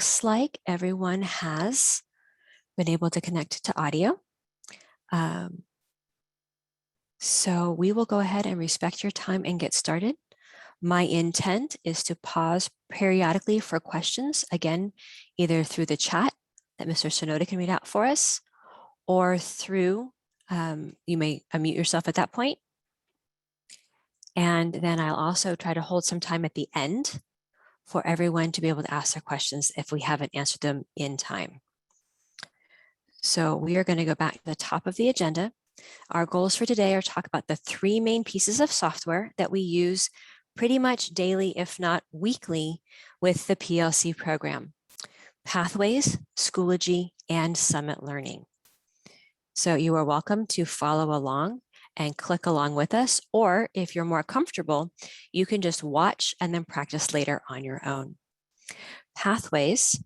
looks like everyone has been able to connect to audio. So we will go ahead and respect your time and get started. My intent is to pause periodically for questions, again, either through the chat that Mr. Sonoda can read out for us, or through, you may unmute yourself at that point. And then I'll also try to hold some time at the end for everyone to be able to ask their questions if we haven't answered them in time. So we are going to go back to the top of the agenda. Our goals for today are to talk about the three main pieces of software that we use pretty much daily, if not weekly, with the PLC program: Pathways, Schoology, and Summit Learning. So you are welcome to follow along and click along with us, or if you're more comfortable, you can just watch and then practice later on your own. Pathways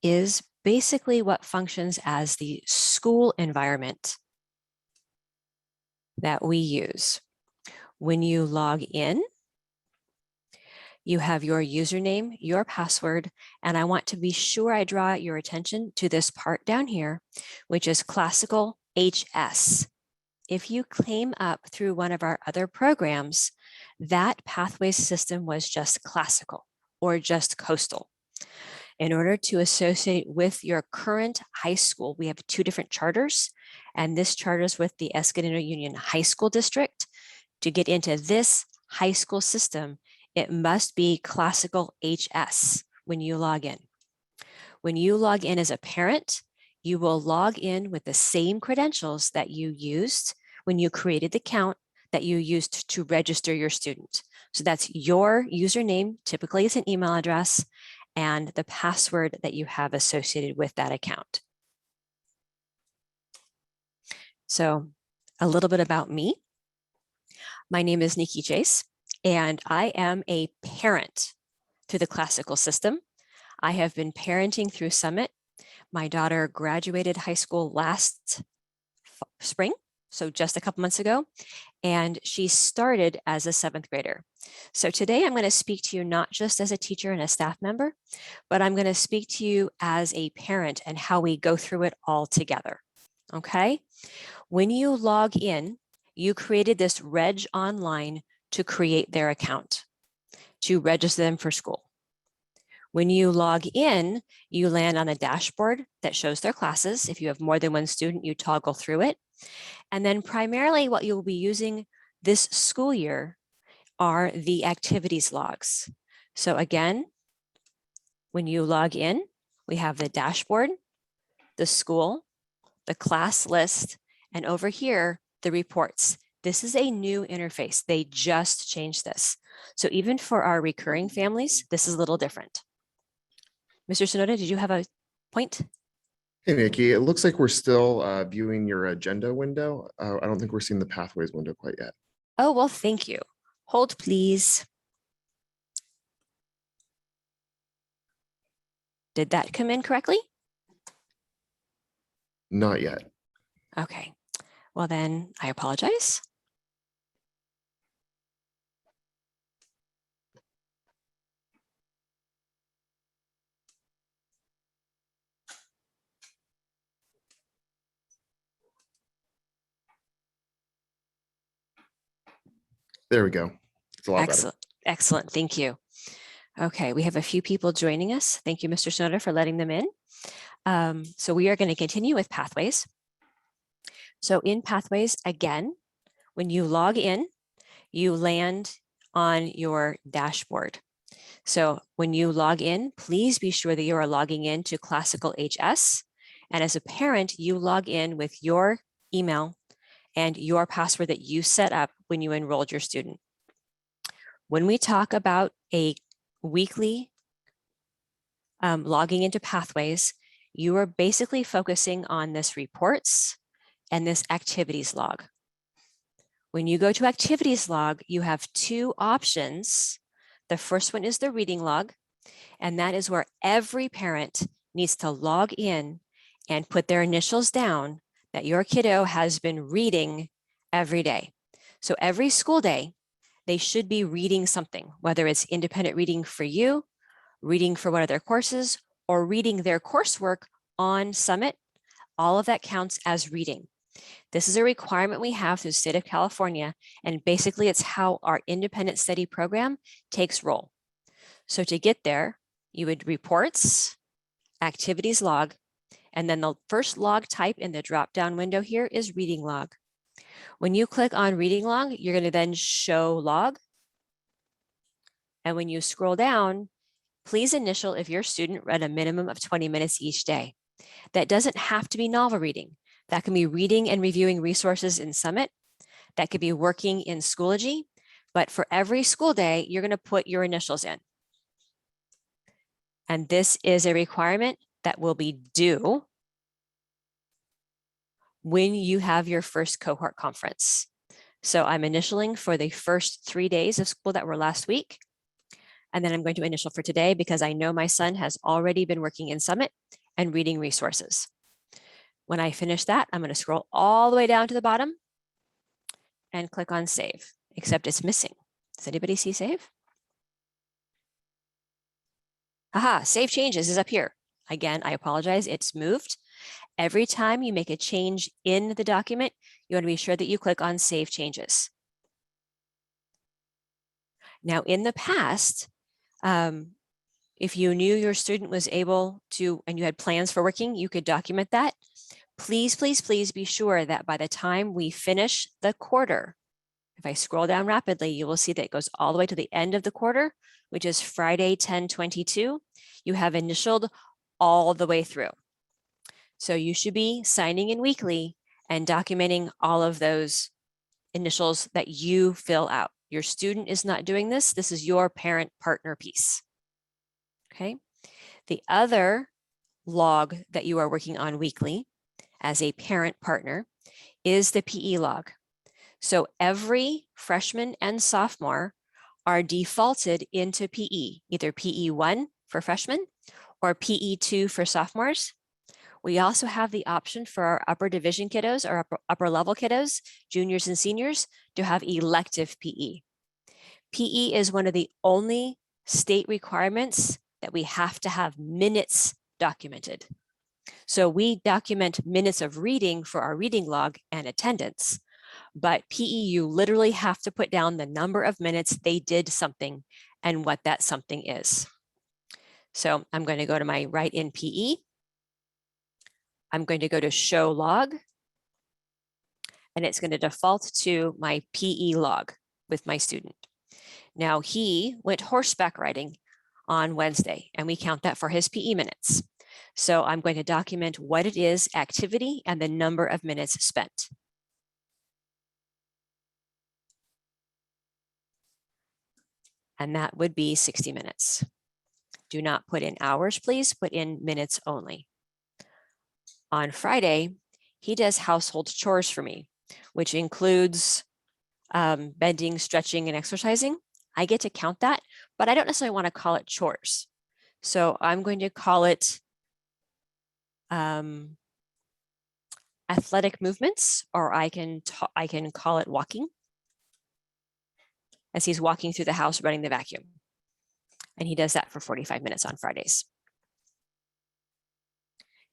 is basically what functions as the school environment that we use. When you log in, you have your username, your password, and I want to be sure I draw your attention to this part down here, which is classical HS. If you came up through one of our other programs, that Pathways system was just classical or just coastal. In order to associate with your current high school, we have two different charters, and this charter is with the Escondido Union High School District. To get into this high school system, it must be classical HS when you log in. When you log in as a parent, you will log in with the same credentials that you used when you created the account that you used to register your student. So that's your username, typically it's an email address, and the password that you have associated with that account. So a little bit about me. My name is Nicki Chase, and I am a parent through the classical system. I have been parenting through Summit. My daughter graduated high school last spring, so just a couple months ago, and she started as a 7th grader. So today I'm going to speak to you not just as a teacher and a staff member, but I'm going to speak to you as a parent and how we go through it all together. Okay? When you log in, you created this Reg Online to create their account, to register them for school. When you log in, you land on a dashboard that shows their classes. If you have more than one student, you toggle through it. And then primarily what you'll be using this school year are the activities logs. So again, when you log in, we have the dashboard, the school, the class list, and over here, the reports. This is a new interface. They just changed this. So even for our recurring families, this is a little different. Mr. Sonoda, did you have a point? Hey, Nicki, it looks like we're still viewing your agenda window. I don't think we're seeing the Pathways window quite yet. Oh, well, thank you. Hold, please. Did that come in correctly? Not yet. Okay. Well, then I apologize. There we go. It's a lot Excellent. better. Excellent. Thank you. Okay, we have a few people joining us. Thank you, Mr. Sonoda, for letting them in. So we are going to continue with Pathways. So in Pathways, again, when you log in, you land on your dashboard. So when you log in, please be sure that you are logging in to Classical HS. And as a parent, you log in with your email and your password that you set up when you enrolled your student. When we talk about a weekly logging into Pathways, you are basically focusing on this reports and this activities log. When you go to activities log, you have two options. The first one is the reading log, and that is where every parent needs to log in and put their initials down that your kiddo has been reading every day. So every school day, they should be reading something, whether it's independent reading for you, reading for one of their courses, or reading their coursework on Summit, all of that counts as reading. This is a requirement we have through the state of California, and basically it's how our independent study program takes roll. So to get there, you would reports, activities log, and then the first log type in the drop-down window here is reading log. When you click on reading log, you're going to then show log. And when you scroll down, please initial if your student read a minimum of 20 minutes each day. That doesn't have to be novel reading. That can be reading and reviewing resources in Summit. That could be working in Schoology. But for every school day, you're going to put your initials in. And this is a requirement that will be due when you have your first cohort conference. So I'm initialing for the first 3 days of school that were last week. And then I'm going to initial for today because I know my son has already been working in Summit and reading resources. When I finish that, I'm going to scroll all the way down to the bottom and click on save, except it's missing. Does anybody see save? Aha, save changes is up here. Again, I apologize, it's moved. Every time you make a change in the document, you want to be sure that you click on save changes. Now, in the past, if you knew your student was able to, and you had plans for working, you could document that. Please, please, please be sure that by the time we finish the quarter, if I scroll down rapidly, you will see that it goes all the way to the end of the quarter, which is Friday, 10/22. You have initialed all the way through. So you should be signing in weekly and documenting all of those initials that you fill out. Your student is not doing this. This is your parent partner piece. Okay. The other log that you are working on weekly as a parent partner is the PE log. So every freshman and sophomore are defaulted into PE, either PE1 for freshmen or PE2 for sophomores. We also have the option for our upper division kiddos or upper level kiddos, juniors and seniors, to have elective PE. PE is one of the only state requirements that we have to have minutes documented. So we document minutes of reading for our reading log and attendance, but PE, you literally have to put down the number of minutes they did something and what that something is. So I'm going to go to my write in PE. I'm going to go to show log, and it's going to default to my PE log with my student. Now he went horseback riding on Wednesday, and we count that for his PE minutes. So I'm going to document what it is, activity, and the number of minutes spent. And that would be 60 minutes. Do not put in hours, please, put in minutes only. On Friday, he does household chores for me, which includes bending, stretching, and exercising. I get to count that, but I don't necessarily want to call it chores. So I'm going to call it athletic movements, or I can call it walking, as he's walking through the house running the vacuum. And he does that for 45 minutes on Fridays.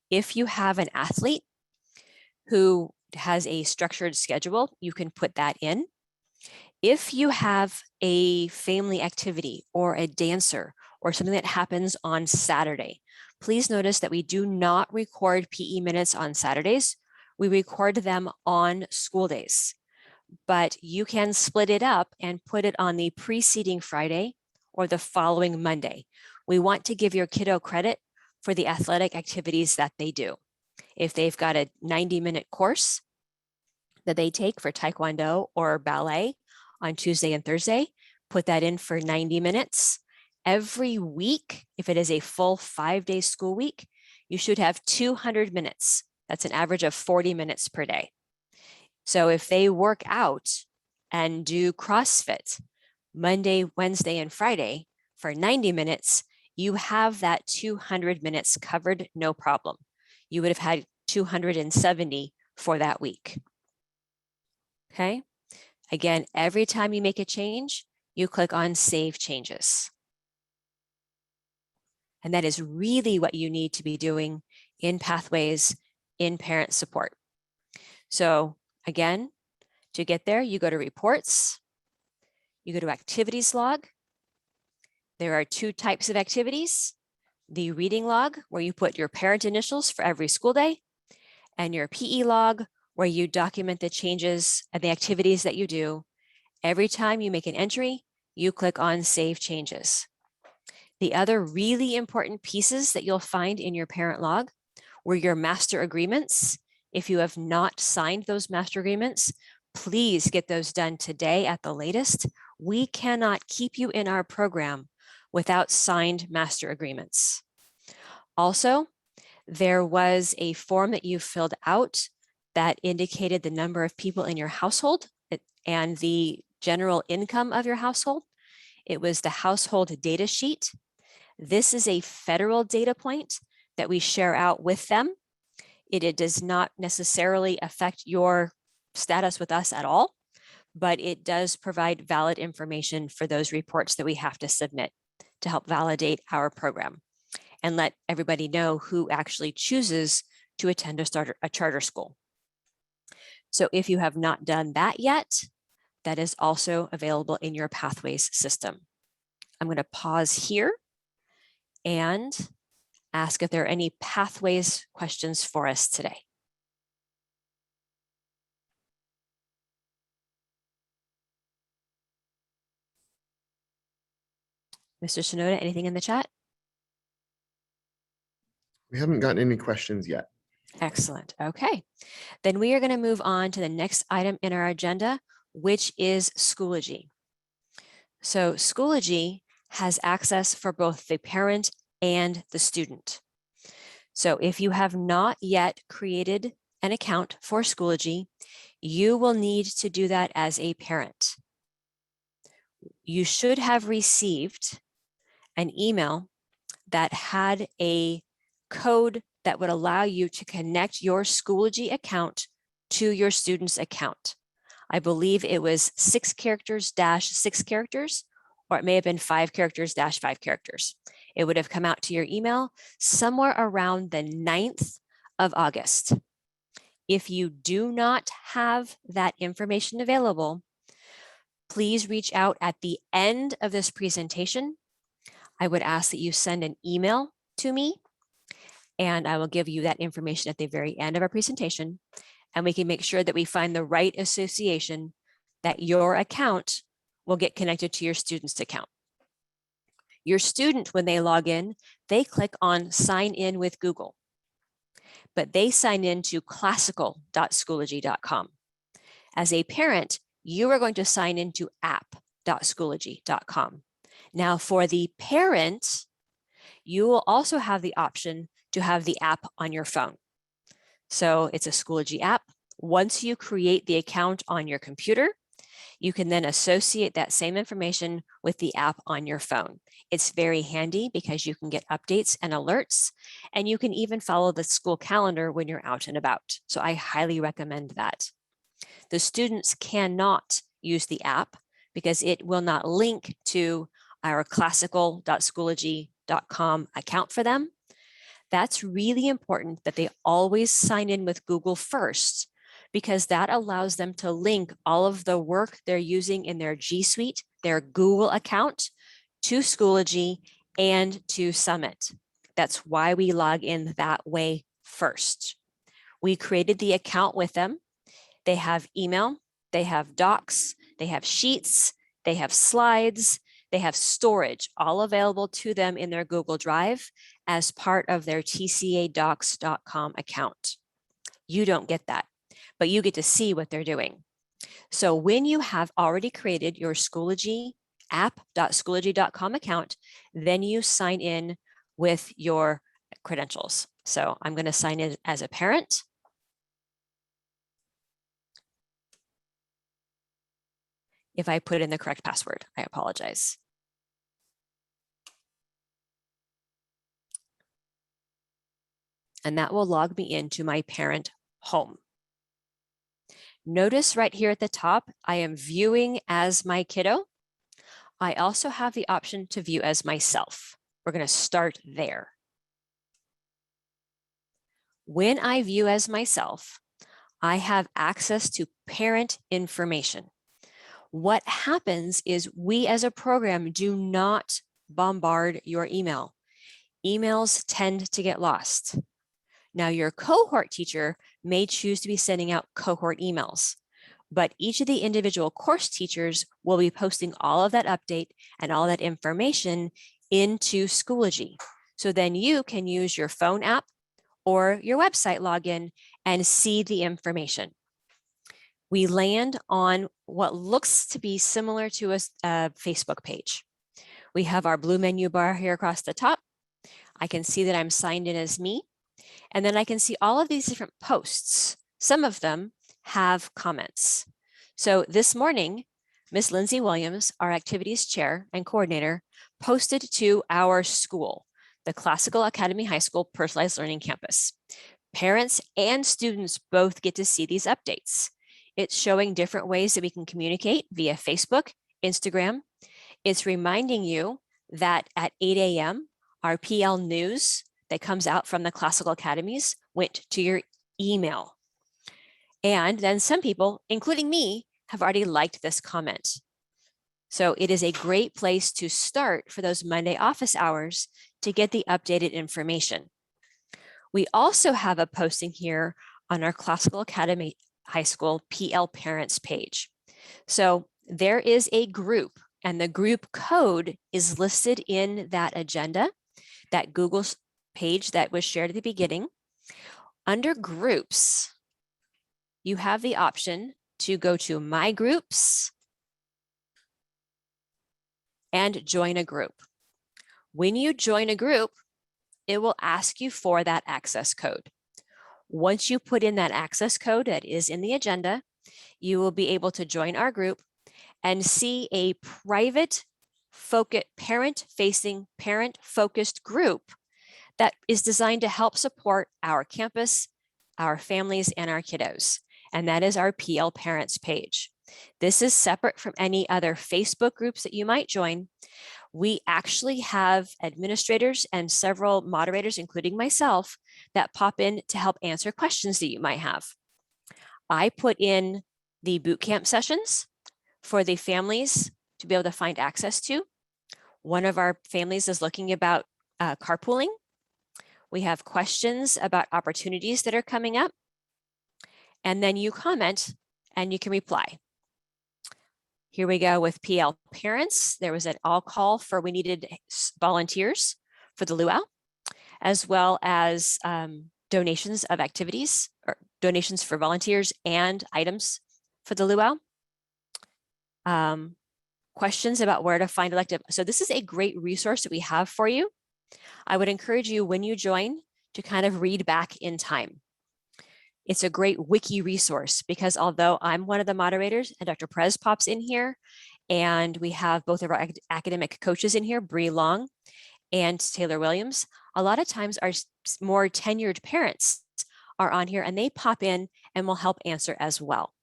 If you have an athlete who has a structured schedule, you can put that in. If you have a family activity or a dancer or something that happens on Saturday, please notice that we do not record PE minutes on Saturdays. We record them on school days, but you can split it up and put it on the preceding Friday or the following Monday. We want to give your kiddo credit for the athletic activities that they do. If they've got a 90-minute course that they take for Taekwondo or ballet on Tuesday and Thursday, put that in for 90 minutes. Every week, if it is a full 5-day school week, you should have 200 minutes. That's an average of 40 minutes per day. So if they work out and do CrossFit Monday, Wednesday, and Friday for 90 minutes, you have that 200 minutes covered, no problem. You would have had 270 for that week. Okay. Again, every time you make a change, you click on Save Changes. And that is really what you need to be doing in Pathways in parent support. So again, to get there, you go to reports, you go to activities log. There are two types of activities: the reading log, where you put your parent initials for every school day, and your PE log, where you document the changes and the activities that you do. Every time you make an entry, you click on Save Changes. The other really important pieces that you'll find in your parent log were your master agreements. If you have not signed those master agreements, please get those done today at the latest. We cannot keep you in our program without signed master agreements. Also, there was a form that you filled out that indicated the number of people in your household and the general income of your household. It was the household data sheet. This is a federal data point that we share out with them. It does not necessarily affect your status with us at all, but it does provide valid information for those reports that we have to submit to help validate our program and let everybody know who actually chooses to attend a charter school. So if you have not done that yet, that is also available in your Pathways system. I'm going to pause here and ask if there are any Pathways questions for us today. Mr. Shinoda, anything in the chat? We haven't gotten any questions yet. Excellent. Okay. Then we are going to move on to the next item in our agenda, which is Schoology. So Schoology has access for both the parent and the student. So if you have not yet created an account for Schoology, you will need to do that as a parent. You should have received an email that had a code that would allow you to connect your Schoology account to your student's account. I believe it was 6 characters dash 6 characters, or it may have been 5 characters dash 5 characters. It would have come out to your email somewhere around the 9th of August. If you do not have that information available, please reach out at the end of this presentation. I would ask that you send an email to me, and I will give you that information at the very end of our presentation, and we can make sure that we find the right association that your account will get connected to your student's account. Your student, when they log in, they click on Sign In with Google, but they sign in to classical.schoology.com. As a parent, you are going to sign into app.schoology.com. Now, for the parent, you will also have the option to have the app on your phone. So it's a Schoology app. Once you create the account on your computer, you can then associate that same information with the app on your phone. It's very handy because you can get updates and alerts, and you can even follow the school calendar when you're out and about. So I highly recommend that. The students cannot use the app because it will not link to our classical.schoology.com account for them. That's really important that they always sign in with Google first, because that allows them to link all of the work they're using in their G Suite, their Google account, to Schoology and to Summit. That's why we log in that way first. We created the account with them. They have email, they have docs, they have sheets, they have slides, they have storage, all available to them in their Google Drive as part of their tcadocs.com account. You don't get that, but you get to see what they're doing. So when you have already created your Schoology app.schoology.com account, then you sign in with your credentials. So I'm going to sign in as a parent. If I put in the correct password, I apologize. And that will log me into my parent home. Notice right here at the top, I am viewing as my kiddo. I also have the option to view as myself. We're going to start there. When I view as myself, I have access to parent information. What happens is we as a program do not bombard your email. Emails tend to get lost. Now, your cohort teacher may choose to be sending out cohort emails, but each of the individual course teachers will be posting all of that update and all that information into Schoology. So then you can use your phone app or your website login and see the information. We land on what looks to be similar to a Facebook page. We have our blue menu bar here across the top. I can see that I'm signed in as me. And then I can see all of these different posts. Some of them have comments. So this morning, Miss Lindsay Williams, our activities chair and coordinator, posted to our school, the Classical Academy High School Personalized Learning Campus. Parents and students both get to see these updates. It's showing different ways that we can communicate via Facebook, Instagram. It's reminding you that at 8 a.m., our PL news that comes out from the classical academies went to your email. And then some people, including me, have already liked this comment. So it is a great place to start for those Monday office hours to get the updated information. We also have a posting here on our Classical Academy High School PL Parents page. So there is a group, and the group code is listed in that agenda, that Google page that was shared at the beginning. Under groups, you have the option to go to My Groups and join a group. When you join a group, it will ask you for that access code. Once you put in that access code that is in the agenda, you will be able to join our group and see a private, parent-facing, parent-focused group that is designed to help support our campus, our families, and our kiddos. And that is our PL Parents page. This is separate from any other Facebook groups that you might join. We actually have administrators and several moderators, including myself, that pop in to help answer questions that you might have. I put in the boot camp sessions for the families to be able to find access to. One of our families is looking about carpooling. We have questions about opportunities that are coming up. And then you comment and you can reply. Here we go with PL Parents. There was an all call for we needed volunteers for the luau, as well as donations of activities or donations for volunteers and items for the luau. Questions about where to find elective. So this is a great resource that we have for you. I would encourage you when you join to kind of read back in time. It's a great wiki resource because although I'm one of the moderators and Dr. Perez pops in here, and we have both of our academic coaches in here, Bree Long and Taylor Williams, a lot of times our more tenured parents are on here and they pop in and will help answer as well.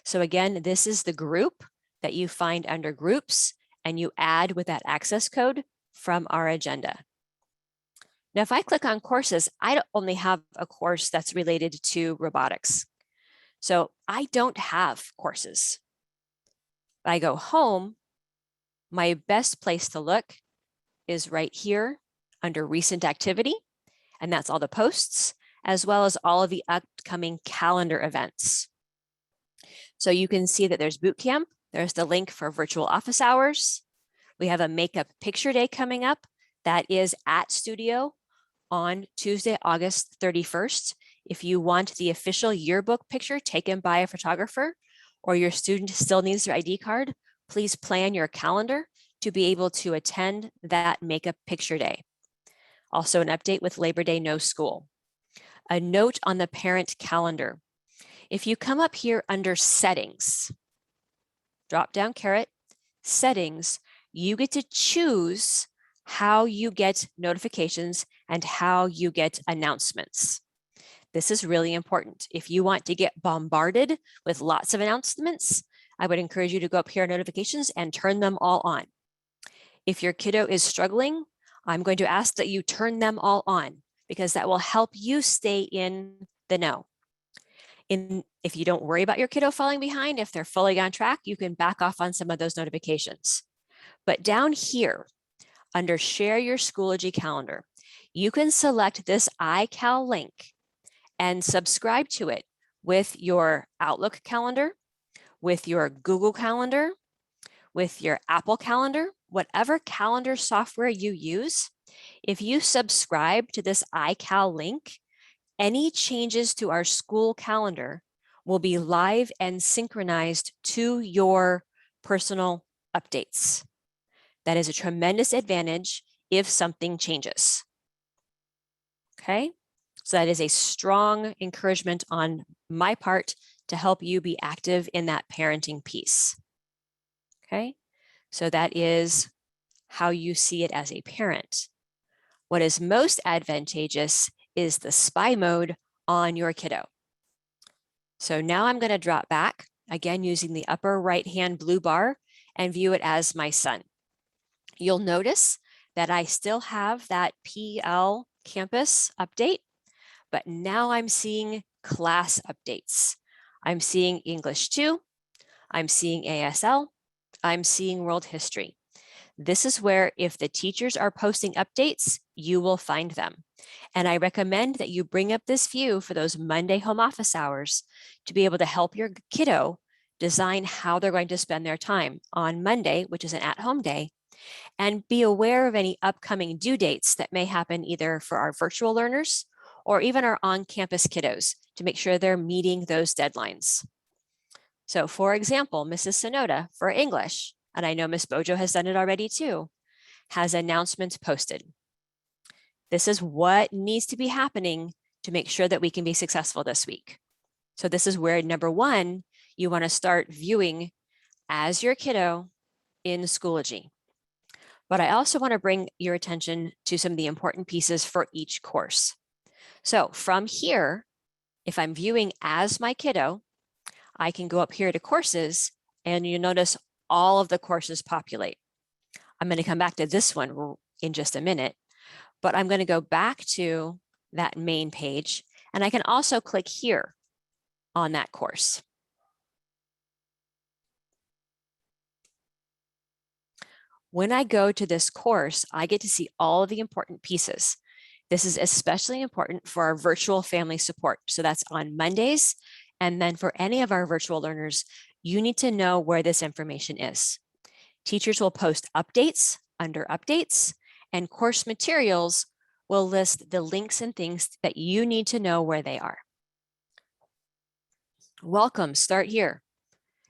So again, this is the group that you find under groups and you add with that access code from our agenda. Now, if I click on courses, I only have a course that's related to robotics. So I don't have courses. If I go home, my best place to look is right here under recent activity, and that's all the posts, as well as all of the upcoming calendar events. So you can see that there's boot camp, there's the link for virtual office hours. We have a makeup picture day coming up that is at Studio on Tuesday, August 31st. If you want the official yearbook picture taken by a photographer or your student still needs their ID card, please plan your calendar to be able to attend that makeup picture day. Also an update with Labor Day no school. A note on the parent calendar. If you come up here under settings, drop down caret, settings, you get to choose how you get notifications and how you get announcements. This is really important. If you want to get bombarded with lots of announcements, I would encourage you to go up here on notifications and turn them all on. If your kiddo is struggling, I'm going to ask that you turn them all on because that will help you stay in the know. If you don't worry about your kiddo falling behind, if they're fully on track, you can back off on some of those notifications. But down here, under Share Your Schoology Calendar, you can select this iCal link and subscribe to it with your Outlook calendar, with your Google Calendar, with your Apple Calendar, whatever calendar software you use. If you subscribe to this iCal link, any changes to our school calendar will be live and synchronized to your personal updates. That is a tremendous advantage if something changes. Okay, so that is a strong encouragement on my part to help you be active in that parenting piece. Okay, so that is how you see it as a parent. What is most advantageous is the spy mode on your kiddo. So now I'm going to drop back, again, using the upper right-hand blue bar and view it as my son. You'll notice that I still have that PL campus update, but now I'm seeing class updates. I'm seeing English 2, I'm seeing ASL, I'm seeing world history. This is where if the teachers are posting updates, you will find them. And I recommend that you bring up this view for those Monday home office hours to be able to help your kiddo design how they're going to spend their time on Monday, which is an at-home day, and be aware of any upcoming due dates that may happen either for our virtual learners or even our on-campus kiddos to make sure they're meeting those deadlines. So for example, Mrs. Sonoda for English, and I know Ms. Bojo has done it already too, has announcements posted. This is what needs to be happening to make sure that we can be successful this week. So this is where number one, you want to start viewing as your kiddo in Schoology. But I also want to bring your attention to some of the important pieces for each course. So from here, if I'm viewing as my kiddo, I can go up here to courses and you notice all of the courses populate. I'm going to come back to this one in just a minute, but I'm going to go back to that main page and I can also click here on that course. When I go to this course, I get to see all of the important pieces. This is especially important for our virtual family support. So that's on Mondays. And then for any of our virtual learners, you need to know where this information is. Teachers will post updates under updates, and course materials will list the links and things that you need to know where they are. Welcome, start here.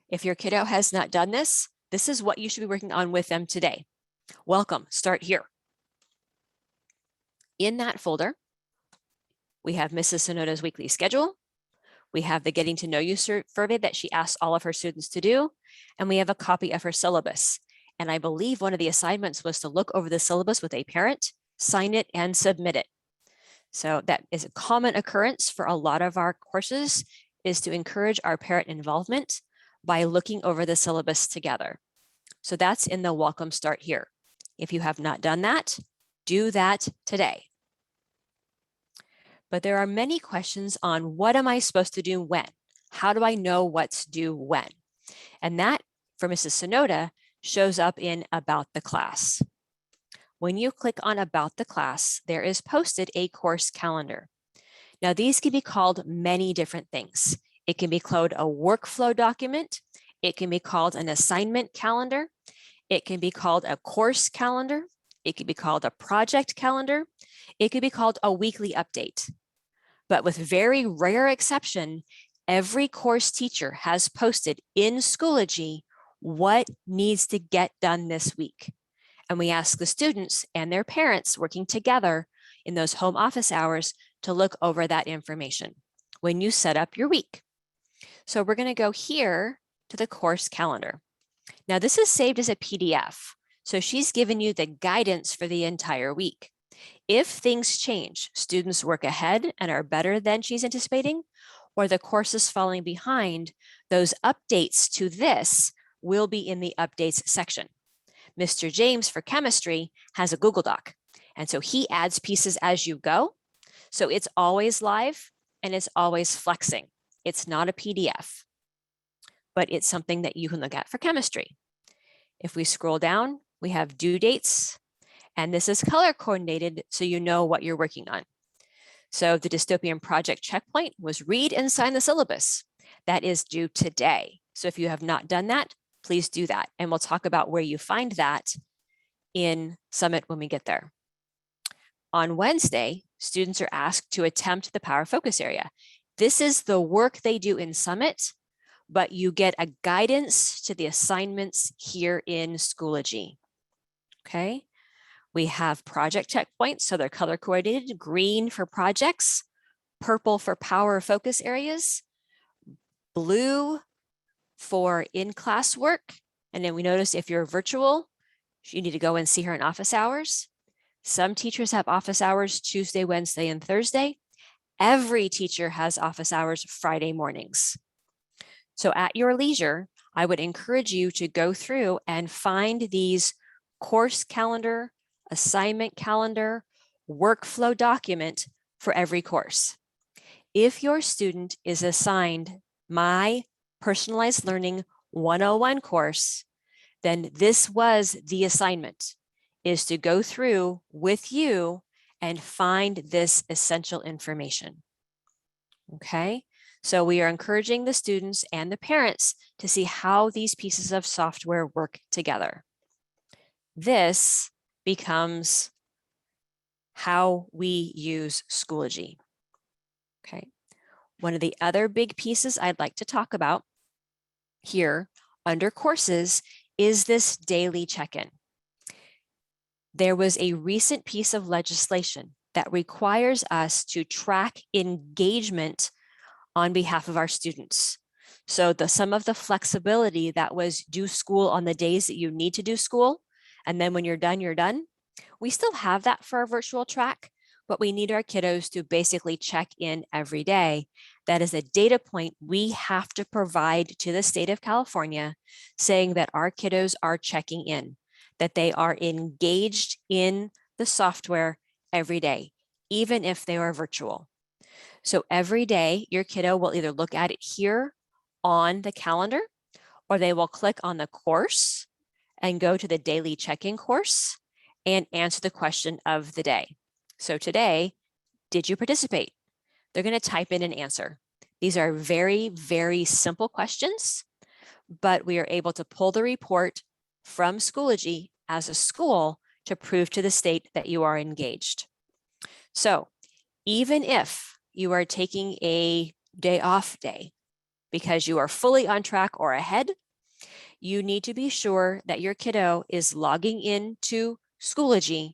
If your kiddo has not done this, this is what you should be working on with them today. Welcome, start here. In that folder, we have Mrs. Sonoda's weekly schedule. We have the Getting to Know You survey that she asked all of her students to do, and we have a copy of her syllabus. And I believe one of the assignments was to look over the syllabus with a parent, sign it, and submit it. So that is a common occurrence for a lot of our courses, is to encourage our parent involvement by looking over the syllabus together. So that's in the Welcome Start Here. If you have not done that, do that today. But there are many questions on what am I supposed to do when? How do I know what's due when? And that, for Mrs. Sonoda, shows up in About the Class. When you click on About the Class, there is posted a course calendar. Now, these can be called many different things. It can be called a workflow document. It can be called an assignment calendar. It can be called a course calendar. It could be called a project calendar. It could be called a weekly update. But with very rare exception, every course teacher has posted in Schoology what needs to get done this week. And we ask the students and their parents working together in those home office hours to look over that information when you set up your week. So we're going to go here to the course calendar. Now this is saved as a PDF. So she's given you the guidance for the entire week. If things change, students work ahead and are better than she's anticipating, or the course is falling behind, those updates to this will be in the updates section. Mr. James for chemistry has a Google Doc, And so he adds pieces as you go. So it's always live and it's always flexing. It's not a PDF, but it's something that you can look at for chemistry. If we scroll down, we have due dates, and this is color coordinated so you know what you're working on. So the dystopian project checkpoint was read and sign the syllabus. That is due today. So if you have not done that, please do that. And we'll talk about where you find that in Summit when we get there. On Wednesday, students are asked to attempt the power focus area. This is the work they do in Summit, but you get a guidance to the assignments here in Schoology. Okay. We have project checkpoints, so they're color coordinated, green for projects, purple for power focus areas, blue for in-class work. And then we notice if you're virtual, you need to go and see her in office hours. Some teachers have office hours Tuesday, Wednesday, and Thursday. Every teacher has office hours Friday mornings. So at your leisure, I would encourage you to go through and find these course calendar, assignment calendar, workflow document for every course. If your student is assigned my Personalized Learning 101 course, then this was the assignment, is to go through with you and find this essential information. Okay, so we are encouraging the students and the parents to see how these pieces of software work together. This becomes how we use Schoology. Okay, one of the other big pieces I'd like to talk about here under courses is this daily check-in. There was a recent piece of legislation that requires us to track engagement on behalf of our students. So some of the flexibility that was do school on the days that you need to do school, and then when you're done, you're done. We still have that for our virtual track, but we need our kiddos to basically check in every day. That is a data point we have to provide to the state of California saying that our kiddos are checking in, that they are engaged in the software every day, even if they are virtual. So every day, your kiddo will either look at it here on the calendar, or they will click on the course and go to the daily check-in course and answer the question of the day. So today, did you participate? They're going to type in an answer. These are very, very simple questions, but we are able to pull the report from Schoology as a school to prove to the state that you are engaged. So even if you are taking a day off day because you are fully on track or ahead, you need to be sure that your kiddo is logging into Schoology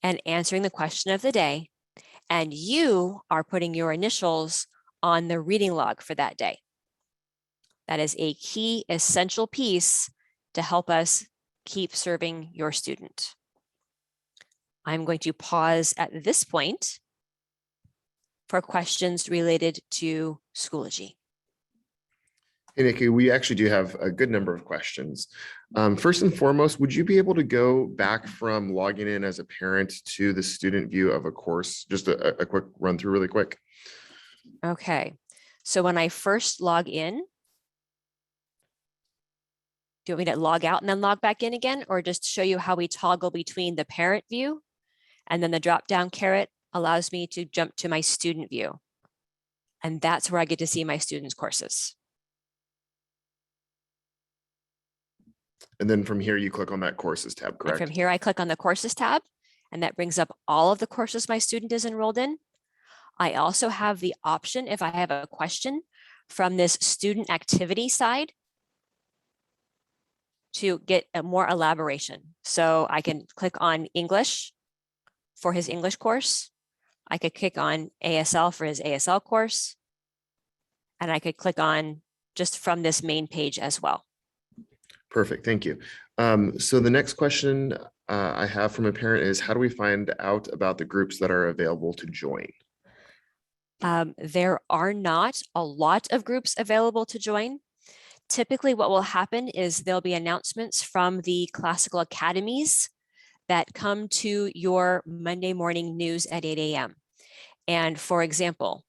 and answering the question of the day, and you are putting your initials on the reading log for that day. That is a key essential piece to help us keep serving your student. I'm going to pause at this point for questions related to Schoology. Hey, Nikki, we actually do have a good number of questions. First and foremost, would you be able to go back from logging in as a parent to the student view of a course? Just a quick run through really quick. Okay, so when I first log in, do you want me to log out and then log back in again, or just show you how we toggle between the parent view and then the drop-down caret allows me to jump to my student view? And that's where I get to see my students' courses. And then from here, you click on that courses tab, correct? And from here, I click on the courses tab, and that brings up all of the courses my student is enrolled in. I also have the option, if I have a question from this student activity side, to get a more elaboration. So I can click on English for his English course. I could click on ASL for his ASL course. And I could click on just from this main page as well. Perfect, thank you. So the next question I have from a parent is, how do we find out about the groups that are available to join? There are not a lot of groups available to join. Typically what will happen is there'll be announcements from the classical academies that come to your Monday morning news at 8 a.m. And for example,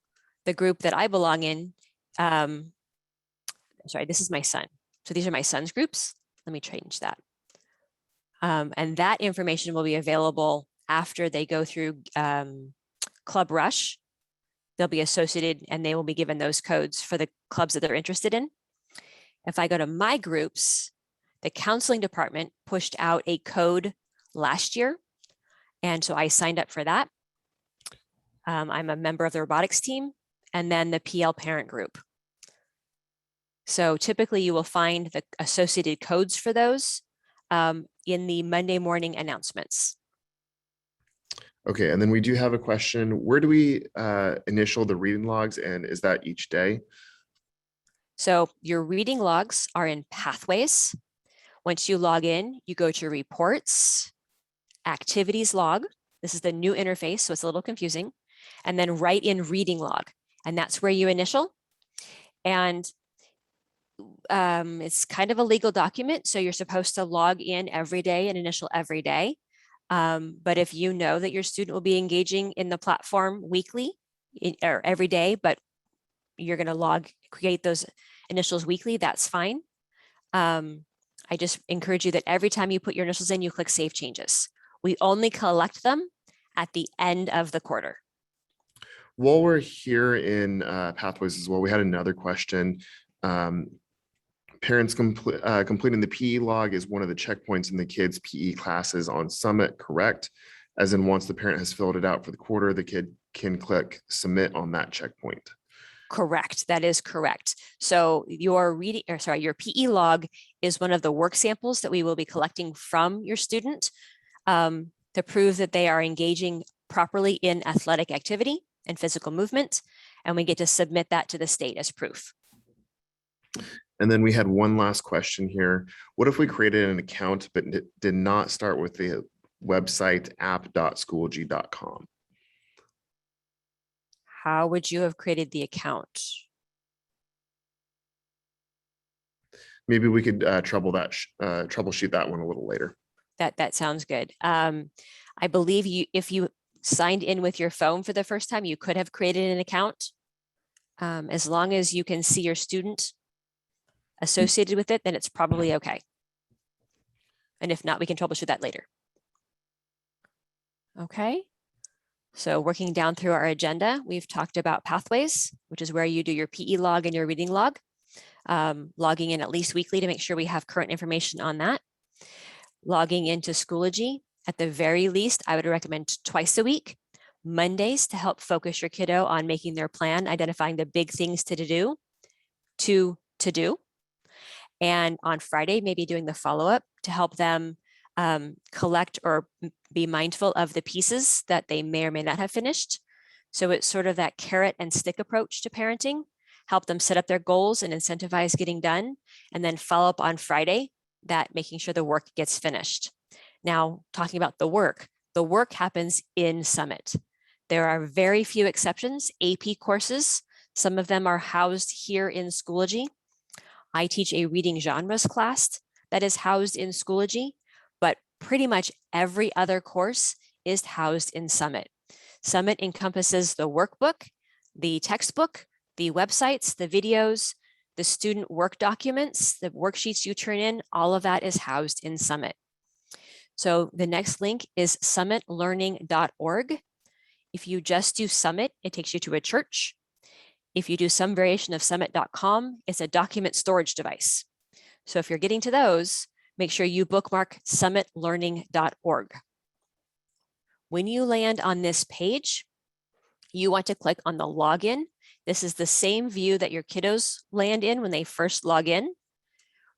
the group that I belong in, sorry, this is my son. So these are my son's groups. Let me change that. And that information will be available after they go through Club Rush. They'll be associated and they will be given those codes for the clubs that they're interested in. If I go to my groups, the counseling department pushed out a code last year. And so I signed up for that. I'm a member of the robotics team and then the PL parent group. So typically you will find the associated codes for those in the Monday morning announcements. Okay, and then we do have a question. Where do we initial the reading logs, and is that each day? So your reading logs are in Pathways. Once you log in, you go to Reports, Activities Log. This is the new interface, so it's a little confusing. And then write in Reading Log, and that's where you initial. And it's kind of a legal document, so you're supposed to log in every day and initial every day. But if you know that your student will be engaging in the platform weekly or every day, but you're going to create those initials weekly, that's fine. I just encourage you that every time you put your initials in, you click Save Changes. We only collect them at the end of the quarter. While we're here in Pathways as well, we had another question. Parents completing the PE log is one of the checkpoints in the kids' PE classes on Summit, correct? As in, once the parent has filled it out for the quarter, the kid can click Submit on that checkpoint. Correct. That is correct. So your your PE log is one of the work samples that we will be collecting from your student to prove that they are engaging properly in athletic activity and physical movement. And we get to submit that to the state as proof. And then we had one last question here. What if we created an account but did not start with the website app.schoology.com? How would you have created the account? Maybe we could troubleshoot that one a little later. That sounds good. I believe if you signed in with your phone for the first time, you could have created an account. As long as you can see your student associated with it, then it's probably okay. And if not, we can troubleshoot that later. Okay. So working down through our agenda, we've talked about Pathways, which is where you do your PE log and your reading log, logging in at least weekly to make sure we have current information on that. Logging into Schoology, at the very least, I would recommend twice a week, Mondays to help focus your kiddo on making their plan, identifying the big things to do, and on Friday, maybe doing the follow-up to help them collect or be mindful of the pieces that they may or may not have finished. So it's sort of that carrot and stick approach to parenting, help them set up their goals and incentivize getting done, and then follow up on Friday, that making sure the work gets finished. Now, talking about the work happens in Summit. There are very few exceptions, AP courses. Some of them are housed here in Schoology. I teach a reading genres class that is housed in Schoology, but pretty much every other course is housed in Summit. Summit encompasses the workbook, the textbook, the websites, the videos, the student work documents, the worksheets you turn in, all of that is housed in Summit. So the next link is summitlearning.org. If you just do Summit, it takes you to a church. If you do some variation of summit.com, it's a document storage device. So if you're getting to those, make sure you bookmark summitlearning.org. When you land on this page, you want to click on the login. This is the same view that your kiddos land in when they first log in.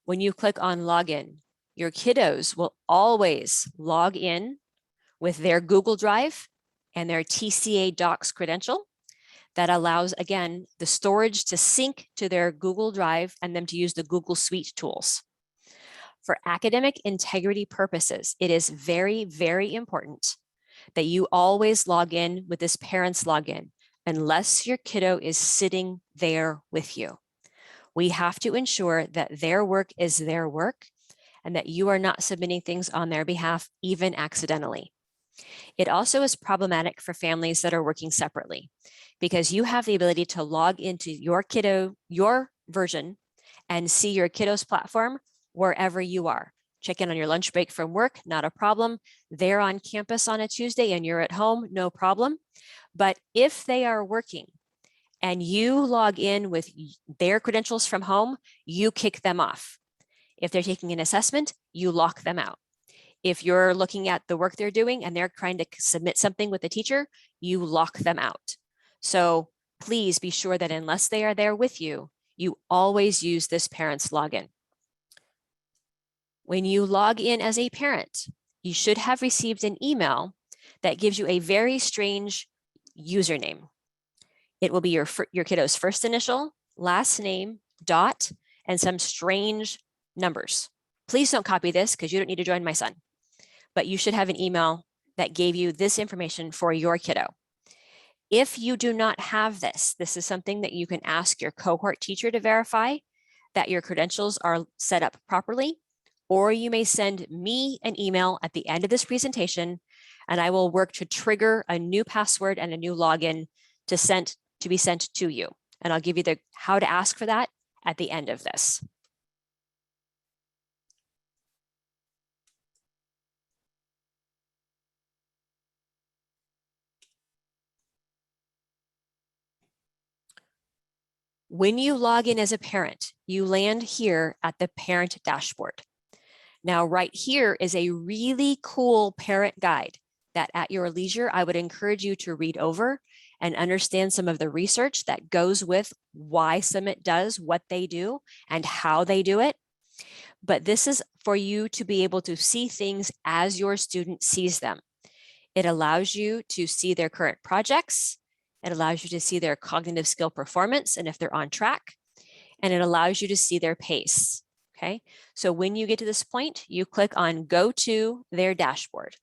When you click on login, your kiddos will always log in with their Google Drive and their TCA Docs credential. That allows, again, the storage to sync to their Google Drive and them to use the Google Suite tools. For academic integrity purposes, it is very, very important that you always log in with this parent's login, unless your kiddo is sitting there with you. We have to ensure that their work is their work and that you are not submitting things on their behalf, even accidentally. It also is problematic for families that are working separately because you have the ability to log into your version, and see your kiddo's platform wherever you are. Check in on your lunch break from work, not a problem. They're on campus on a Tuesday and you're at home, no problem. But if they are working and you log in with their credentials from home, you kick them off. If they're taking an assessment, you lock them out. If you're looking at the work they're doing and they're trying to submit something with the teacher, you lock them out. So please be sure that unless they are there with you, you always use this parent's login. When you log in as a parent, you should have received an email that gives you a very strange username. It will be your kiddo's first initial, last name, dot, and some strange numbers. Please don't copy this because you don't need to join my son. But you should have an email that gave you this information for your kiddo. If you do not have this, this is something that you can ask your cohort teacher to verify that your credentials are set up properly, or you may send me an email at the end of this presentation, and I will work to trigger a new password and a new login to be sent to you. And I'll give you the how to ask for that at the end of this. When you log in as a parent, you land here at the parent dashboard. Now, right here is a really cool parent guide that at your leisure, I would encourage you to read over and understand some of the research that goes with why Summit does what they do and how they do it. But this is for you to be able to see things as your student sees them. It allows you to see their current projects. It allows you to see their cognitive skill performance and if they're on track. And it allows you to see their pace. Okay, so when you get to this point, you click on Go to their dashboard.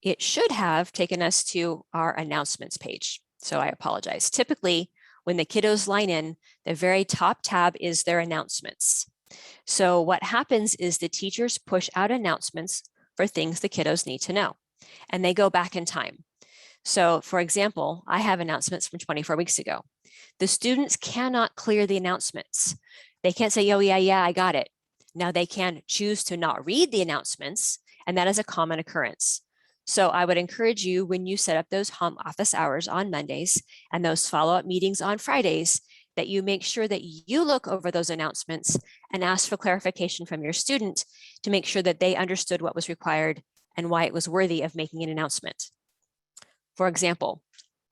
It should have taken us to our announcements page. So I apologize. Typically, when the kiddos line in, the very top tab is their announcements. So what happens is the teachers push out announcements for things the kiddos need to know, and they go back in time. So for example, I have announcements from 24 weeks ago. The students cannot clear the announcements. They can't say, oh yeah, I got it. Now they can choose to not read the announcements, and that is a common occurrence. So I would encourage you when you set up those home office hours on Mondays and those follow-up meetings on Fridays, that you make sure that you look over those announcements and ask for clarification from your student to make sure that they understood what was required and why it was worthy of making an announcement. For example,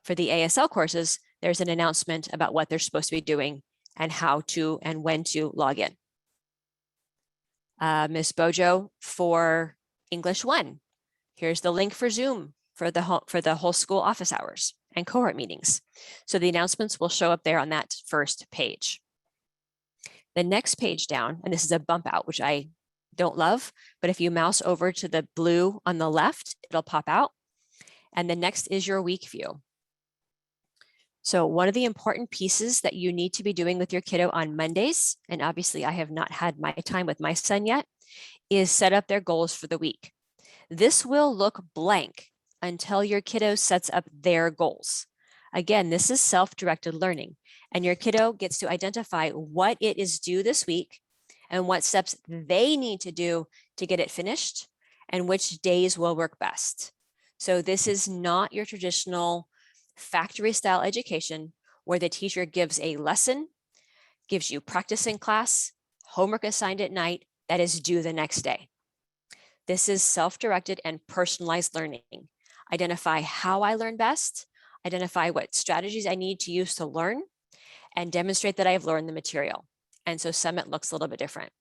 for the ASL courses, there's an announcement about what they're supposed to be doing and how to and when to log in. Ms. Bojo, for English 1, here's the link for Zoom for the whole school office hours and cohort meetings. So the announcements will show up there on that first page. The next page down, and this is a bump out, which I don't love, but if you mouse over to the blue on the left, it'll pop out. And the next is your week view. So one of the important pieces that you need to be doing with your kiddo on Mondays, and obviously I have not had my time with my son yet, is set up their goals for the week. This will look blank until your kiddo sets up their goals. Again, this is self-directed learning, and your kiddo gets to identify what it is due this week and what steps they need to do to get it finished and which days will work best. So this is not your traditional factory style education where the teacher gives a lesson, gives you practice in class, homework assigned at night that is due the next day. This is self-directed and personalized learning. Identify how I learn best, identify what strategies I need to use to learn, and demonstrate that I've learned the material. And so Summit looks a little bit different.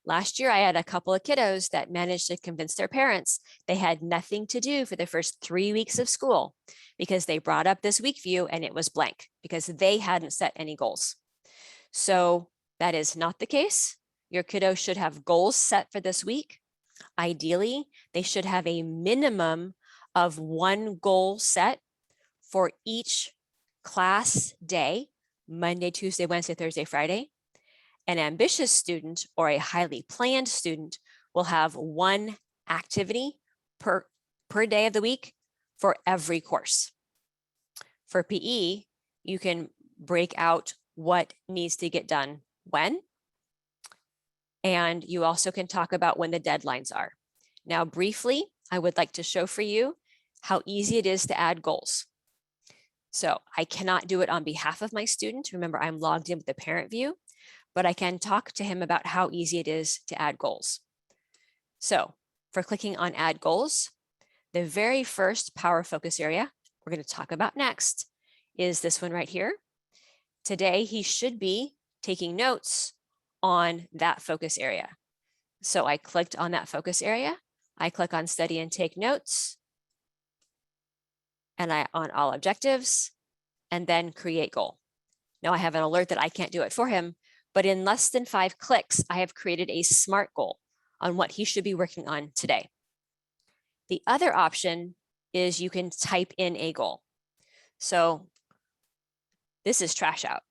Last year, I had a couple of kiddos that managed to convince their parents they had nothing to do for the first 3 weeks of school because they brought up this week view and it was blank because they hadn't set any goals. So that is not the case. Your kiddo should have goals set for this week. Ideally, they should have a minimum of one goal set for each class day, Monday, Tuesday, Wednesday, Thursday, Friday. An ambitious student or a highly planned student will have one activity per day of the week for every course. For PE, you can break out what needs to get done when, and you also can talk about when the deadlines are. Now, briefly, I would like to show for you how easy it is to add goals. So I cannot do it on behalf of my student. Remember, I'm logged in with the parent view, but I can talk to him about how easy it is to add goals. So for clicking on add goals, the very first power focus area we're going to talk about next is this one right here. Today, he should be taking notes on that focus area. So I clicked on that focus area. I click on study and take notes, and I on all objectives, and then create goal. Now I have an alert that I can't do it for him, but in less than 5 clicks, I have created a SMART goal on what he should be working on today. The other option is you can type in a goal. So this is trash out.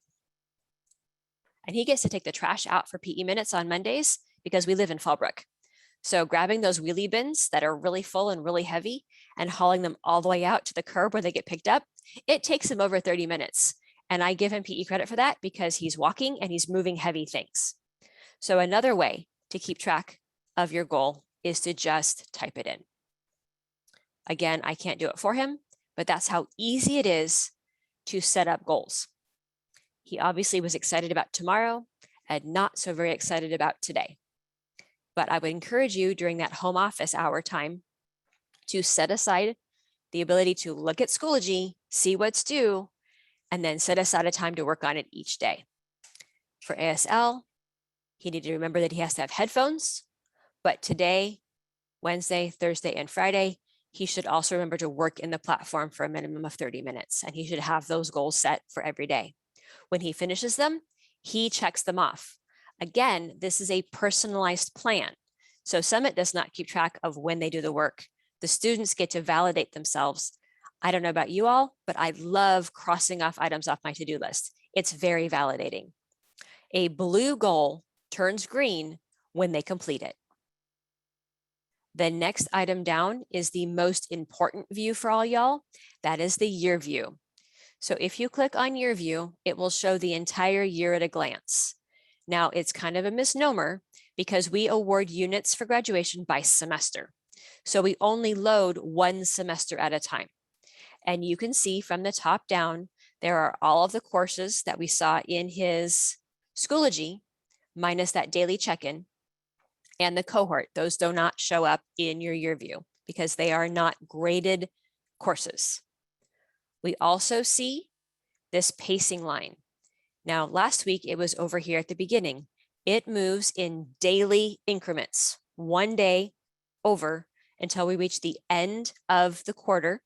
And he gets to take the trash out for PE minutes on Mondays because we live in Fallbrook. So grabbing those wheelie bins that are really full and really heavy and hauling them all the way out to the curb where they get picked up, it takes him over 30 minutes. And I give him PE credit for that because he's walking and he's moving heavy things. So another way to keep track of your goal is to just type it in. Again, I can't do it for him, but that's how easy it is to set up goals. He obviously was excited about tomorrow and not so very excited about today. But I would encourage you during that home office hour time to set aside the ability to look at Schoology, see what's due, and then set aside a time to work on it each day. For ASL, he needed to remember that he has to have headphones, but today, Wednesday, Thursday, and Friday, he should also remember to work in the platform for a minimum of 30 minutes, and he should have those goals set for every day. When he finishes them, he checks them off. Again, this is a personalized plan. So Summit does not keep track of when they do the work. The students get to validate themselves. I don't know about you all, but I love crossing off items off my to-do list. It's very validating. A blue goal turns green when they complete it. The next item down is the most important view for all y'all. That is the year view. So if you click on year view, it will show the entire year at a glance. Now it's kind of a misnomer because we award units for graduation by semester. So we only load one semester at a time. And you can see from the top down, there are all of the courses that we saw in his Schoology, minus that daily check-in, and the cohort. Those do not show up in your year view because they are not graded courses. We also see this pacing line. Now, last week it was over here at the beginning. It moves in daily increments, one day over until we reach the end of the quarter.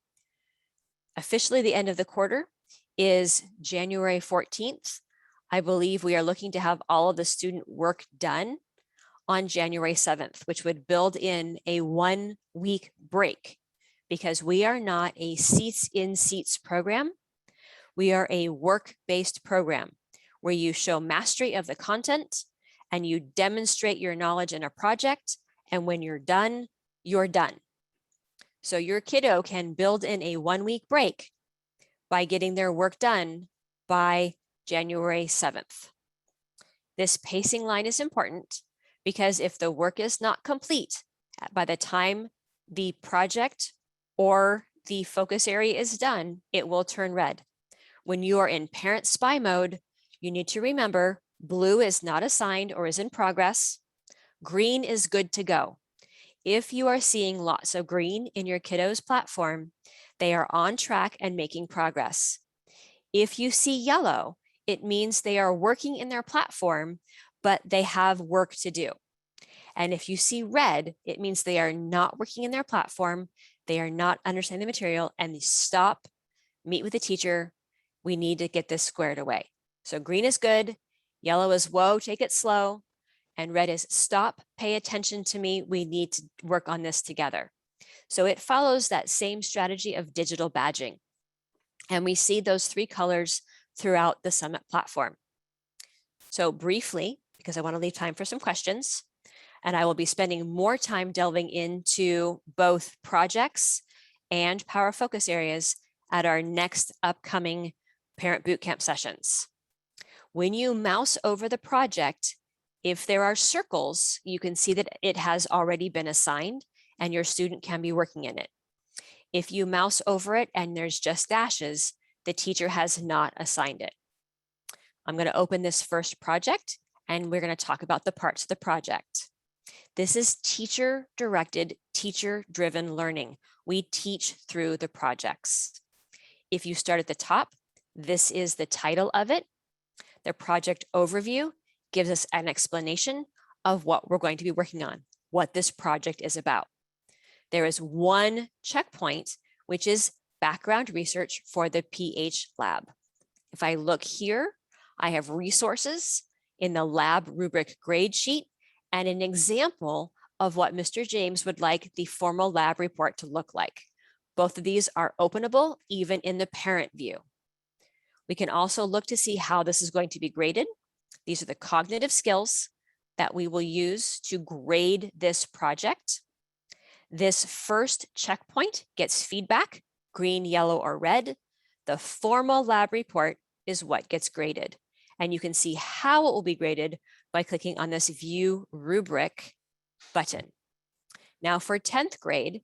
Officially, the end of the quarter is January 14th. I believe we are looking to have all of the student work done on January 7th, which would build in a 1-week break because we are not a seats in seats program. We are a work-based program where you show mastery of the content and you demonstrate your knowledge in a project. And when you're done, you're done. So your kiddo can build in a 1-week break by getting their work done by January 7th. This pacing line is important because if the work is not complete by the time the project or the focus area is done, it will turn red. When you are in parent spy mode, you need to remember blue is not assigned or is in progress. Green is good to go. If you are seeing lots of green in your kiddo's platform, they are on track and making progress. If you see yellow, it means they are working in their platform, but they have work to do. And if you see red, it means they are not working in their platform, they are not understanding the material, and they stop, meet with the teacher. We need to get this squared away. So green is good, yellow is whoa, take it slow, and red is stop, pay attention to me. We need to work on this together. So it follows that same strategy of digital badging. And we see those 3 colors throughout the Summit platform. So briefly, because I want to leave time for some questions, and I will be spending more time delving into both projects and power focus areas at our next upcoming parent bootcamp sessions. When you mouse over the project, if there are circles, you can see that it has already been assigned and your student can be working in it. If you mouse over it and there's just dashes, the teacher has not assigned it. I'm going to open this first project and we're going to talk about the parts of the project. This is teacher-directed, teacher-driven learning. We teach through the projects. If you start at the top, this is the title of it. The project overview gives us an explanation of what we're going to be working on, what this project is about. There is one checkpoint, which is background research for the PH lab. If I look here, I have resources in the lab rubric grade sheet and an example of what Mr. James would like the formal lab report to look like. Both of these are openable even in the parent view. We can also look to see how this is going to be graded. These are the cognitive skills that we will use to grade this project. This first checkpoint gets feedback, green, yellow, or red. The formal lab report is what gets graded. And you can see how it will be graded by clicking on this View Rubric button. Now for 10th grade,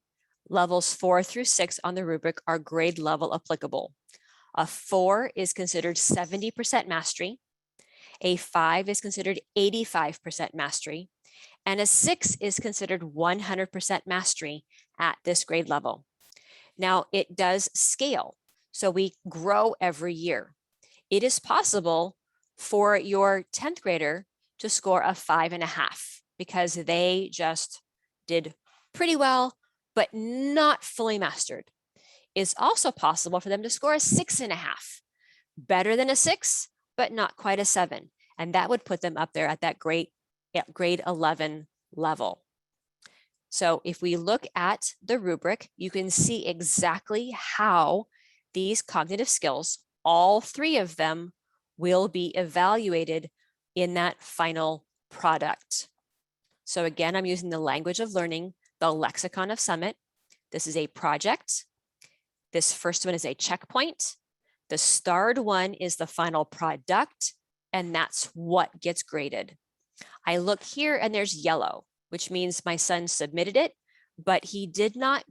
levels 4 through 6 on the rubric are grade level applicable. A 4 is considered 70% mastery. A 5 is considered 85% mastery. And a 6 is considered 100% mastery at this grade level. Now it does scale, so we grow every year. It is possible for your 10th grader to score a 5.5 because they just did pretty well, but not fully mastered. It's also possible for them to score a 6.5, better than a 6, but not quite a 7. And that would put them up there at that grade 11 level. So if we look at the rubric, you can see exactly how these cognitive skills, all 3 of them, will be evaluated in that final product. So again, I'm using the language of learning, the lexicon of Summit. This is a project. This first one is a checkpoint. The starred one is the final product, and that's what gets graded. I look here and there's yellow, which means my son submitted it, but he did not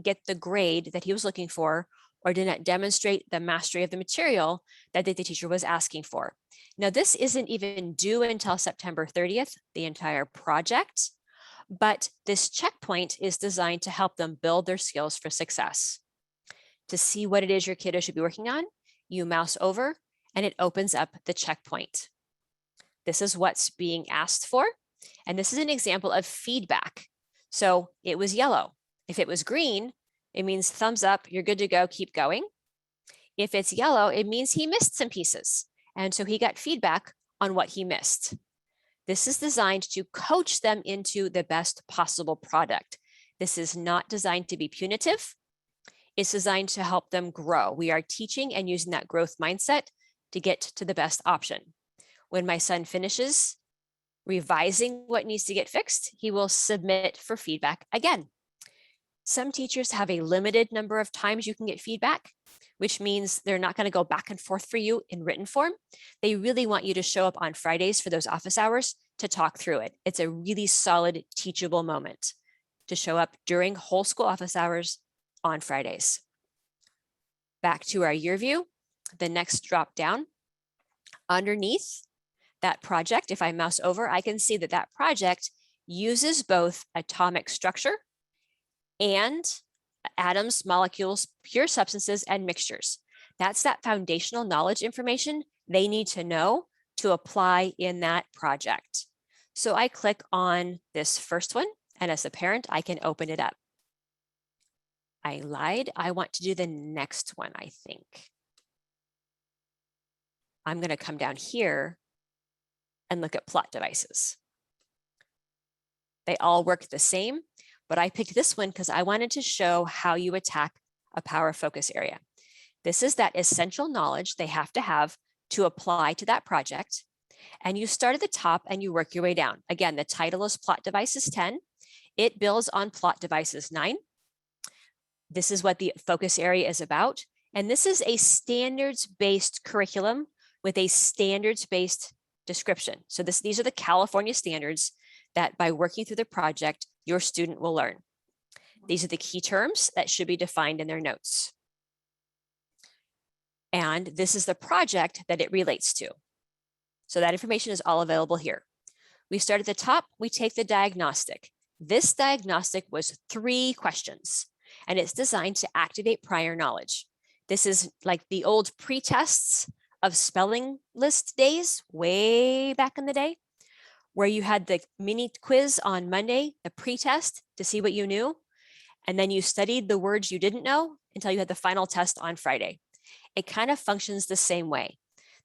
get the grade that he was looking for, or did not demonstrate the mastery of the material that the teacher was asking for. Now, this isn't even due until September 30th, the entire project, but this checkpoint is designed to help them build their skills for success. To see what it is your kiddo should be working on, you mouse over and it opens up the checkpoint. This is what's being asked for. And this is an example of feedback. So it was yellow. If it was green, it means thumbs up, you're good to go, keep going. If it's yellow, it means he missed some pieces. And so he got feedback on what he missed. This is designed to coach them into the best possible product. This is not designed to be punitive. It's designed to help them grow. We are teaching and using that growth mindset to get to the best option. When my son finishes revising what needs to get fixed, he will submit for feedback again. Some teachers have a limited number of times you can get feedback, which means they're not going to go back and forth for you in written form. They really want you to show up on Fridays for those office hours to talk through it. It's a really solid teachable moment to show up during whole school office hours on Fridays. Back to our year view, the next drop down underneath that project, if I mouse over, I can see that that project uses both atomic structure and atoms, molecules, pure substances, and mixtures. That's that foundational knowledge information they need to know to apply in that project. So I click on this first one, and as a parent, I can open it up. I lied. I want to do the next one, I think. I'm going to come down here and look at plot devices. They all work the same, but I picked this one because I wanted to show how you attack a power focus area. This is that essential knowledge they have to apply to that project. And you start at the top and you work your way down. Again, the title is Plot Devices 10. It builds on Plot Devices 9. This is what the focus area is about. And this is a standards-based curriculum with a standards-based description. So these are the California standards that by working through the project, your student will learn. These are the key terms that should be defined in their notes. And this is the project that it relates to. So that information is all available here. We start at the top, we take the diagnostic. This diagnostic was 3 questions, and it's designed to activate prior knowledge. This is like the old pre-tests of spelling list days, way back in the day, where you had the mini quiz on Monday, the pre-test to see what you knew, and then you studied the words you didn't know until you had the final test on Friday. It kind of functions the same way.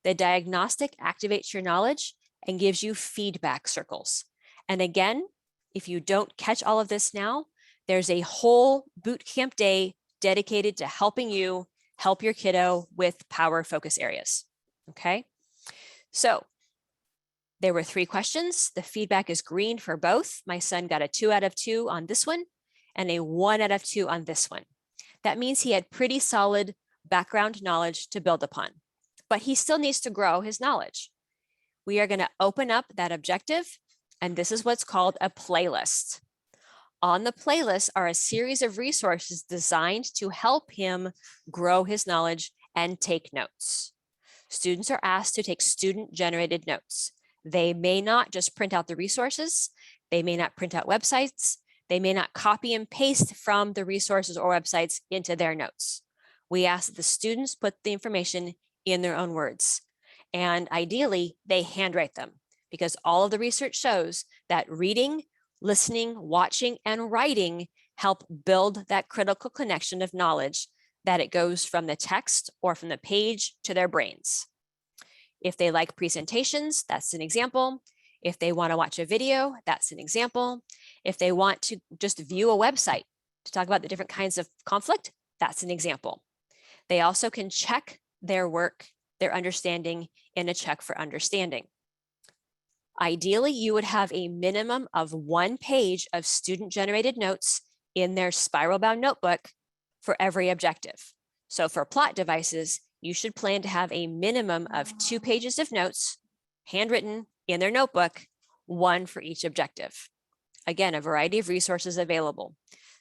The diagnostic activates your knowledge and gives you feedback circles. And again, if you don't catch all of this now, there's a whole boot camp day dedicated to helping you help your kiddo with power focus areas. Okay, so there were 3 questions. The feedback is green for both. My son got a 2 out of 2 on this one and a 1 out of 2 on this one. That means he had pretty solid background knowledge to build upon, but he still needs to grow his knowledge. We are going to open up that objective, and this is what's called a playlist. On the playlist are a series of resources designed to help him grow his knowledge and take notes. Students are asked to take student-generated notes. They may not just print out the resources. They may not print out websites. They may not copy and paste from the resources or websites into their notes. We ask that the students put the information in their own words. And ideally, they handwrite them, because all of the research shows that reading, listening, watching, and writing help build that critical connection of knowledge, that it goes from the text or from the page to their brains. If they like presentations, that's an example. If they want to watch a video, that's an example. If they want to just view a website to talk about the different kinds of conflict, that's an example. They also can check their work, their understanding in a check for understanding. Ideally, you would have a minimum of 1 page of student-generated notes in their spiral-bound notebook for every objective. So for plot devices, you should plan to have a minimum of 2 pages of notes, handwritten in their notebook, 1 for each objective. Again, a variety of resources available.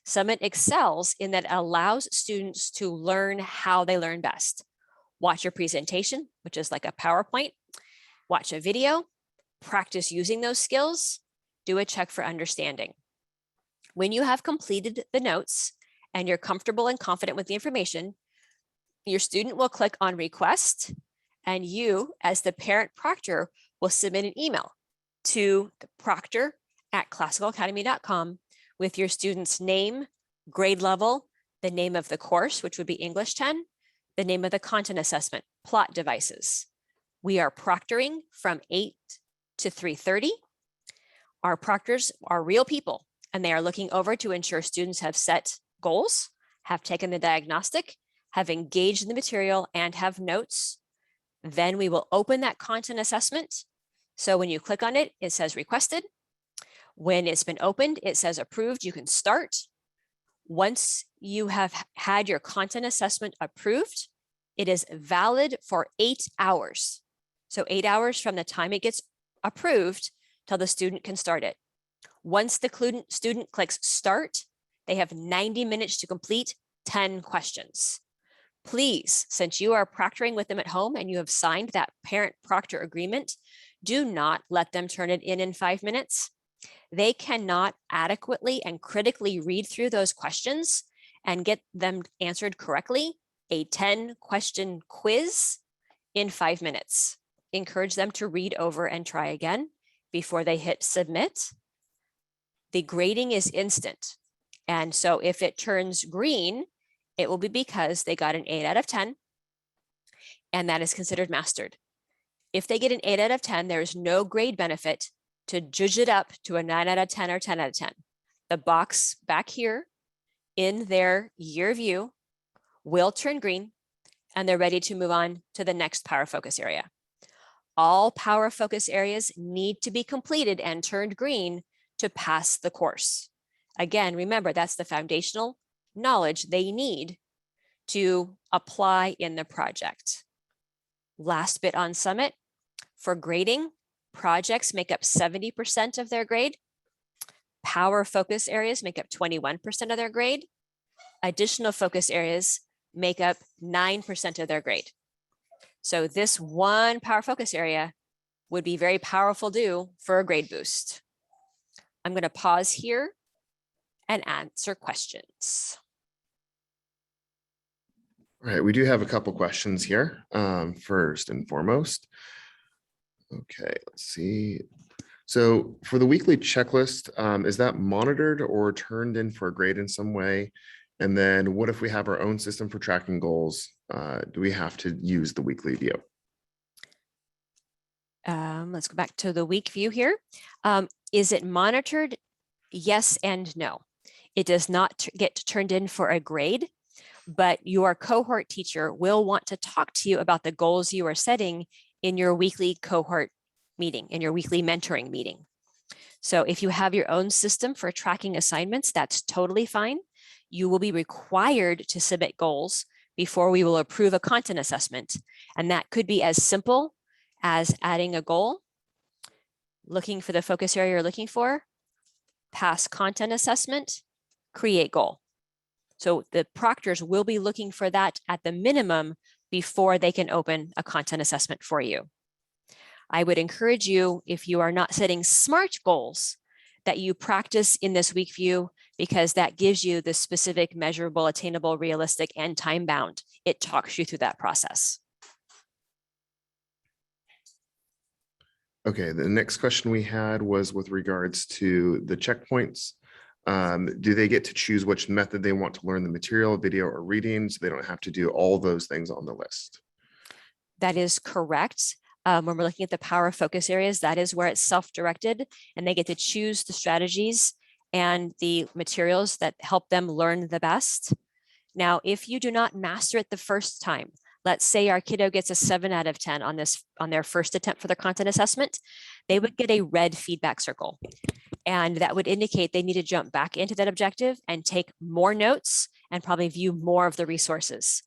Summit excels in that it allows students to learn how they learn best. Watch a presentation, which is like a PowerPoint, watch a video, practice using those skills, do a check for understanding. When you have completed the notes and you're comfortable and confident with the information, your student will click on request, and you, as the parent proctor, will submit an email to the proctor@classicalacademy.com with your student's name, grade level, the name of the course, which would be English 10, the name of the content assessment, plot devices. We are proctoring from 8 to 3:30. Our proctors are real people, and they are looking over to ensure students have set goals, have taken the diagnostic, have engaged in the material, and have notes. Then we will open that content assessment. So when you click on it, it says requested. When it's been opened, it says approved, you can start. Once you have had your content assessment approved, it is valid for 8 hours. So 8 hours from the time it gets approved till the student can start it. Once the student clicks start, they have 90 minutes to complete 10 questions. Please, since you are proctoring with them at home and you have signed that parent proctor agreement, do not let them turn it in 5 minutes. They cannot adequately and critically read through those questions and get them answered correctly. A 10-question quiz in 5 minutes. Encourage them to read over and try again before they hit submit. The grading is instant. And so if it turns green, it will be because they got an 8 out of 10, and that is considered mastered. If they get an 8 out of 10, there is no grade benefit to judge it up to a 9 out of 10 or 10 out of 10. The box back here in their year view will turn green, and they're ready to move on to the next power focus area. All power focus areas need to be completed and turned green to pass the course. Again, remember, that's the foundational knowledge they need to apply in the project. Last bit on Summit, for grading, projects make up 70% of their grade. Power focus areas make up 21% of their grade. Additional focus areas make up 9% of their grade. So this one power focus area would be very powerful due for a grade boost. I'm going to pause here and answer questions. All right, we do have a couple questions here. First and foremost. Okay, let's see. So for the weekly checklist, is that monitored or turned in for a grade in some way? And then what if we have our own system for tracking goals? Do we have to use the weekly view? Let's go back to the week view here. Is it monitored? Yes and no. It does not get turned in for a grade, but your cohort teacher will want to talk to you about the goals you are setting in your weekly cohort meeting, in your weekly mentoring meeting. So if you have your own system for tracking assignments, that's totally fine. You will be required to submit goals before we will approve a content assessment. And that could be as simple as adding a goal, looking for the focus area you're looking for, pass content assessment, create goal. So the proctors will be looking for that at the minimum before they can open a content assessment for you. I would encourage you, if you are not setting SMART goals, that you practice in this week view, because that gives you the specific, measurable, attainable, realistic, and time bound. It talks you through that process. Okay, the next question we had was with regards to the checkpoints. Do they get to choose which method they want to learn the material, video, or reading, so they don't have to do all those things on the list? That is correct. When we're looking at the power focus areas, that is where it's self-directed, and they get to choose the strategies and the materials that help them learn the best. Now, if you do not master it the first time, let's say our kiddo gets a 7 out of 10 on their first attempt for their content assessment, they would get a red feedback circle. And that would indicate they need to jump back into that objective and take more notes and probably view more of the resources.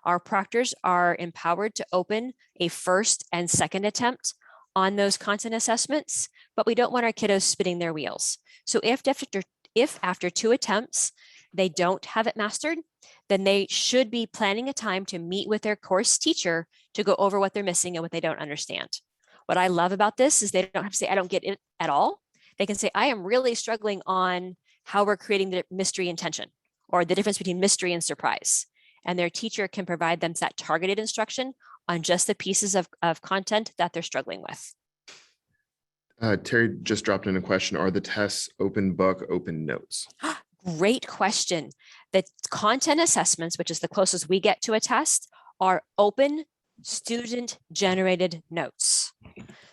Our proctors are empowered to open a first and second attempt on those content assessments, but we don't want our kiddos spinning their wheels. So if after 2 attempts, they don't have it mastered, then they should be planning a time to meet with their course teacher to go over what they're missing and what they don't understand. What I love about this is they don't have to say, I don't get it at all. They can say, I am really struggling on how we're creating the mystery and tension, or the difference between mystery and surprise. And their teacher can provide them that targeted instruction on just the pieces of content that they're struggling with. Terry just dropped in a question. Are the tests open book, open notes? Great question. The content assessments, which is the closest we get to a test, are open student-generated notes.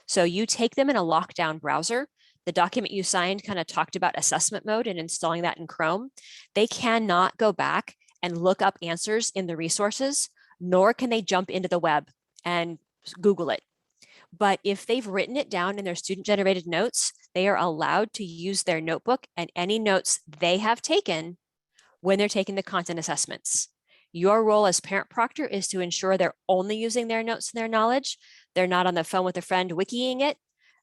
So you take them in a lockdown browser. The document you signed kind of talked about assessment mode and installing that in Chrome. They cannot go back and look up answers in the resources, nor can they jump into the web and Google it. But if they've written it down in their student-generated notes, they are allowed to use their notebook and any notes they have taken when they're taking the content assessments. Your role as parent proctor is to ensure they're only using their notes and their knowledge. They're not on the phone with a friend wikiing it.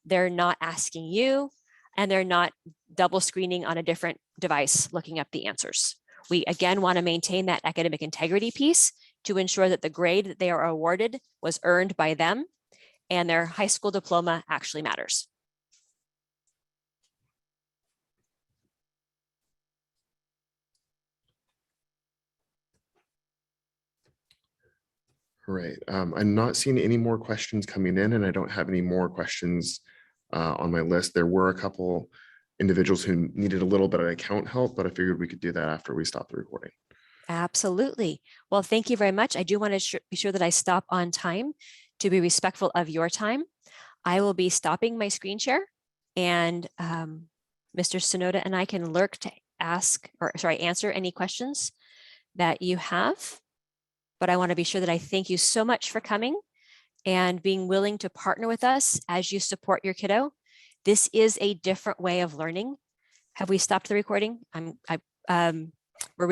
They're not asking you, and they're not double screening on a different device looking up the answers. We again want to maintain that academic integrity piece to ensure that the grade that they are awarded was earned by them and their high school diploma actually matters. All right. I'm not seeing any more questions coming in, and I don't have any more questions on my list. There were a couple individuals who needed a little bit of account help, but I figured we could do that after we stop the recording. Absolutely. Well, thank you very much. I do want to be sure that I stop on time to be respectful of your time. I will be stopping my screen share, and Mr. Sonoda and I can lurk to answer any questions that you have. but I want to be sure that I thank you so much for coming and being willing to partner with us as you support your kiddo. This is a different way of learning. Have we stopped the recording? We're